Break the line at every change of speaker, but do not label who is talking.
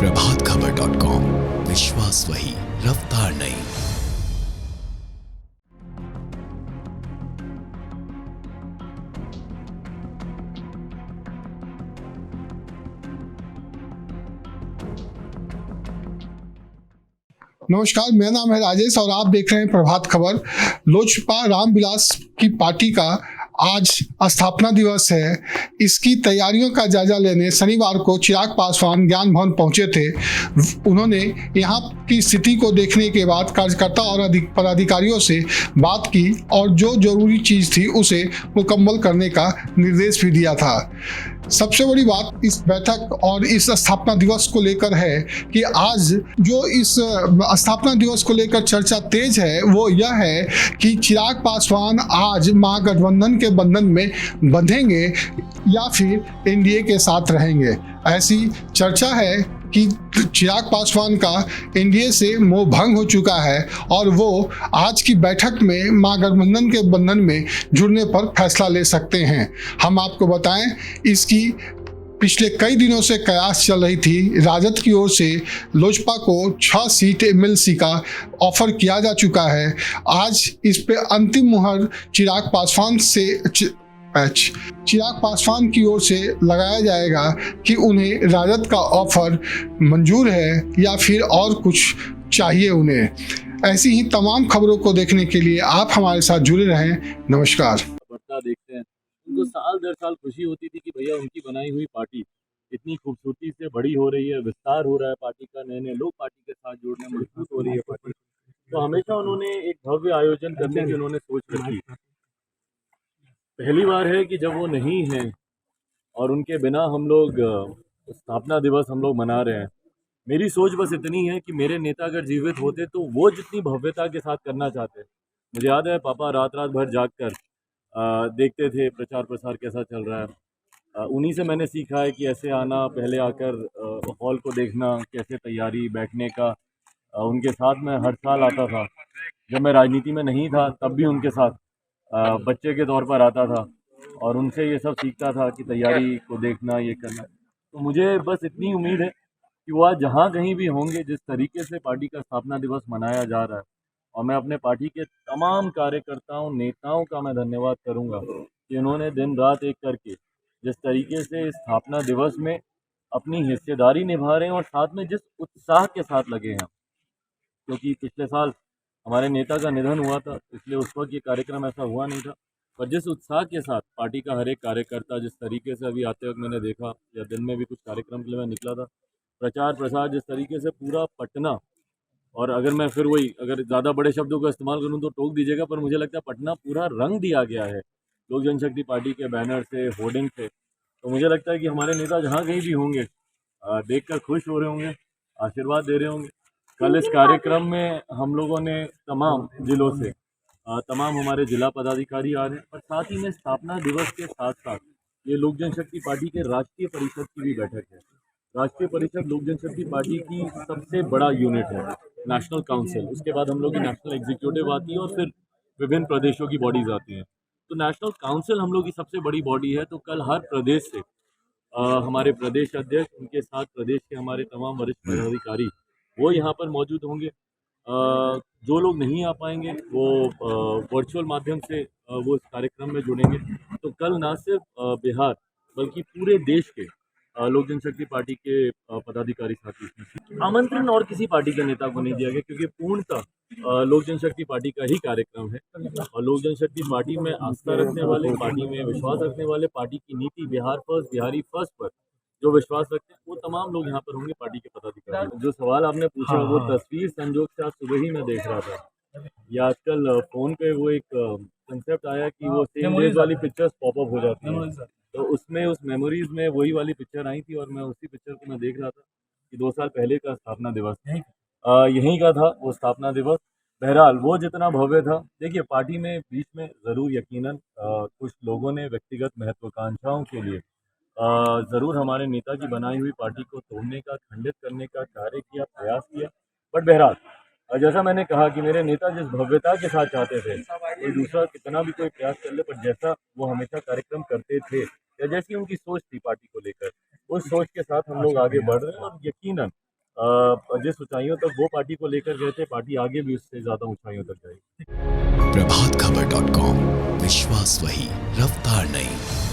प्रभातखबर.com, विश्वास वही, रफ्तार नहीं।
नमस्कार, मेरा नाम है राजेश और आप देख रहे हैं प्रभात खबर। लोजपा रामविलास की पार्टी का आज स्थापना दिवस है। इसकी तैयारियों का जायजा लेने शनिवार को चिराग पासवान ज्ञान भवन पहुंचे थे। उन्होंने यहां की स्थिति को देखने के बाद कार्यकर्ता और पदाधिकारियों से बात की और जो जरूरी चीज थी उसे मुकम्मल करने का निर्देश भी दिया था। सबसे बड़ी बात इस बैठक और इस स्थापना दिवस को लेकर है कि आज जो इस स्थापना दिवस को लेकर चर्चा तेज है वो यह है कि चिराग पासवान आज महागठबंधन के बंधन में बंधेंगे या फिर एनडीए के साथ रहेंगे। ऐसी चर्चा है कि चिराग पासवान का एनडीए से मोह भंग हो चुका है और वो आज की बैठक में महागठबंधन के बंधन में जुड़ने पर फैसला ले सकते हैं। हम आपको बताएं, इसकी पिछले कई दिनों से कयास चल रही थी। राजद की ओर से लोजपा को 6 सीट एमएलसी का ऑफर किया जा चुका है। आज इस पे अंतिम मुहर चिराग पासवान की ओर से लगाया जाएगा कि उन्हें राजद का ऑफर मंजूर है या फिर और कुछ चाहिए उन्हें। ऐसी ही तमाम खबरों को देखने के लिए आप हमारे साथ जुड़े रहें। नमस्कार।
देखते हैं, उनको साल दर साल खुशी होती थी कि भैया उनकी बनाई हुई पार्टी इतनी खूबसूरती से बड़ी हो रही है, विस्तार हो रहा है पार्टी का, नए नए लोग पार्टी के साथ जुड़ने में मजबूत हो रही है पार्टी। तो हमेशा उन्होंने एक भव्य आयोजन करने की उन्होंने सोच रखी। पहली बार है कि जब वो नहीं है और उनके बिना हम लोग स्थापना दिवस हम लोग मना रहे हैं। मेरी सोच बस इतनी है कि मेरे नेता अगर जीवित होते तो वो जितनी भव्यता के साथ करना चाहते, मुझे याद है पापा रात रात भर जाग कर देखते थे प्रचार प्रसार कैसा चल रहा है। उन्हीं से मैंने सीखा है कि ऐसे आना, पहले आकर हॉल को देखना, कैसे तैयारी बैठने का। उनके साथ मैं हर साल आता था। जब मैं राजनीति में नहीं था तब भी उनके साथ बच्चे के तौर पर आता था और उनसे ये सब सीखता था कि तैयारी को देखना, ये करना। तो मुझे बस इतनी उम्मीद है कि वो आज जहाँ कहीं भी होंगे, जिस तरीके से पार्टी का स्थापना दिवस मनाया जा रहा है, और मैं अपने पार्टी के तमाम कार्यकर्ताओं, नेताओं का मैं धन्यवाद करूंगा कि उन्होंने दिन रात एक करके जिस तरीके से इस स्थापना दिवस में अपनी हिस्सेदारी निभा रहे हैं और साथ में जिस उत्साह के साथ लगे हैं। क्योंकि पिछले साल हमारे नेता का निधन हुआ था, इसलिए उस वक्त ये कार्यक्रम ऐसा हुआ नहीं था। पर जिस उत्साह के साथ पार्टी का हर एक कार्यकर्ता, जिस तरीके से अभी आते वक्त मैंने देखा या दिन में भी कुछ कार्यक्रम के लिए मैं निकला था, प्रचार प्रसार जिस तरीके से पूरा पटना, और अगर मैं फिर वही अगर ज़्यादा बड़े शब्दों का इस्तेमाल करूं तो टोक दीजिएगा, पर मुझे लगता है पटना पूरा रंग दिया गया है लोक जनशक्ति पार्टी के बैनर से, होर्डिंग से। तो मुझे लगता है कि हमारे नेता जहाँ कहीं भी होंगे देखकर खुश हो रहे होंगे, आशीर्वाद दे रहे होंगे। कल इस कार्यक्रम में हम लोगों ने तमाम जिलों से तमाम हमारे जिला पदाधिकारी आ रहे हैं, और साथ ही में स्थापना दिवस के साथ साथ ये लोक जनशक्ति पार्टी के राष्ट्रीय परिषद की भी बैठक है। राष्ट्रीय परिषद लोक जनशक्ति पार्टी की सबसे बड़ा यूनिट है, नेशनल काउंसिल। उसके बाद हम लोग की नेशनल एग्जीक्यूटिव आती है और फिर विभिन्न प्रदेशों की बॉडीज आती हैं। तो नेशनल काउंसिल हम लोग की सबसे बड़ी बॉडी है। तो कल हर प्रदेश से हमारे प्रदेश अध्यक्ष, उनके साथ प्रदेश के हमारे तमाम वरिष्ठ पदाधिकारी वो यहाँ पर मौजूद होंगे। जो लोग नहीं आ पाएंगे वो वर्चुअल माध्यम से वो इस कार्यक्रम में जुड़ेंगे। तो कल न सिर्फ बिहार बल्कि पूरे देश के लोक जनशक्ति पार्टी के पदाधिकारी साथी। आमंत्रण और किसी पार्टी के नेता को नहीं दिया गया, क्योंकि पूर्णतः लोक जनशक्ति पार्टी का ही कार्यक्रम है। और लोक जनशक्ति पार्टी में आस्था रखने वाले, पार्टी में विश्वास रखने वाले, पार्टी की नीति बिहार फर्स्ट, बिहारी फर्स्ट पर जो विश्वास रखते हैं, वो तमाम लोग यहाँ पर होंगे, पार्टी के पदाधिकारी। जो सवाल आपने पूछा वो तस्वीर संजोग से आज सुबह ही मैं देख रहा था। या आजकल फोन पे वो एक कंसेप्ट आया कि वो सेम डेज वाली पिक्चर्स पॉपअप हो जाती हैं, तो उसमें उस मेमोरीज में वही वाली पिक्चर आई थी और मैं उसी पिक्चर को मैं देख रहा था कि 2 साल पहले का स्थापना दिवस यहीं का था वो स्थापना दिवस। बहरहाल वो जितना भव्य था, देखिए पार्टी में बीच में ज़रूर यकीनन कुछ लोगों ने व्यक्तिगत महत्वाकांक्षाओं के लिए ज़रूर हमारे नेता की बनाई हुई पार्टी को तोड़ने का, खंडित करने का कार्य किया, प्रयास किया। बट बहरहाल जैसा मैंने कहा कि मेरे नेता जिस भव्यता के साथ चाहते थे, कोई दूसरा कितना भी कोई प्रयास कर ले, पर जैसा वो हमेशा कार्यक्रम करते थे या जैसी उनकी सोच थी पार्टी को लेकर, उस सोच के साथ हम लोग आगे बढ़ रहे हैं। और यकीनन जिस ऊंचाइयों तक वो पार्टी को लेकर गए थे, पार्टी आगे भी उससे ज्यादा ऊंचाइयों तक जाएगी।
प्रभात खबर.com, विश्वास वही, रफ्तार नहीं।